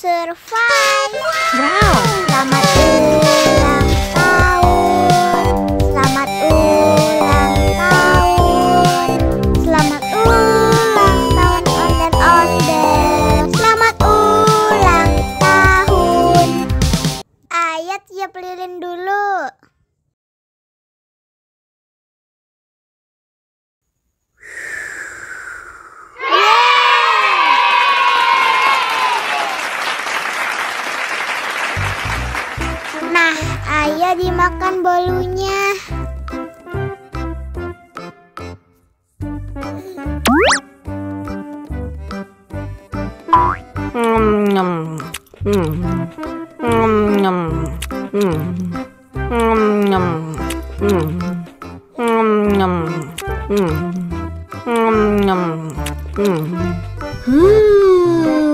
survive. Wow. Selamat ulang tahun. Selamat ulang tahun. Selamat ulang tahun ondel-ondel. Selamat ulang tahun. Ayo tiup lilin dulu. Nah, ayo dimakan bolunya.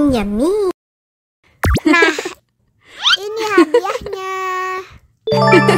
Yummy. Nah, ini hadiahnya. Wow.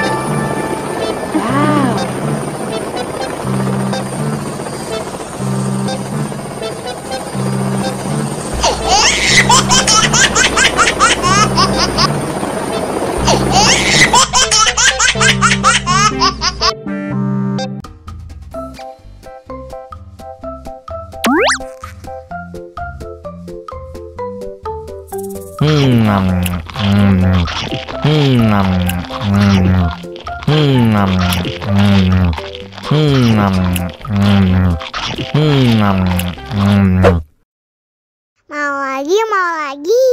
Mau lagi, mau lagi.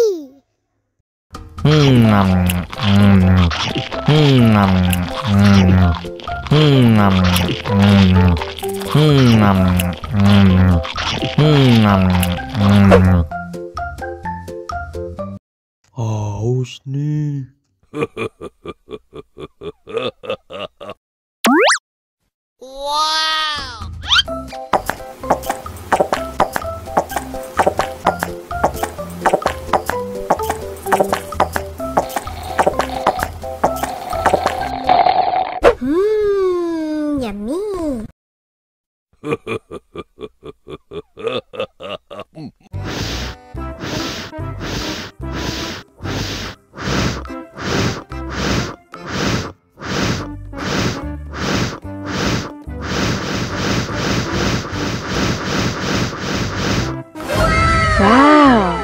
Haus nih. Yummy. Wow.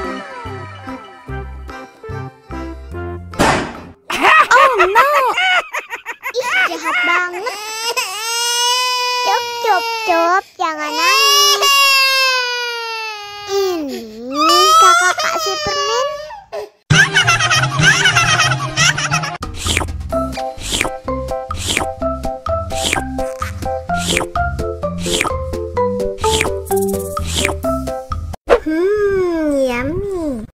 Oh no. Ih, jahat banget. Cup, cup, cup, jangan nangis. Ini kakak kasih permen. Yummy.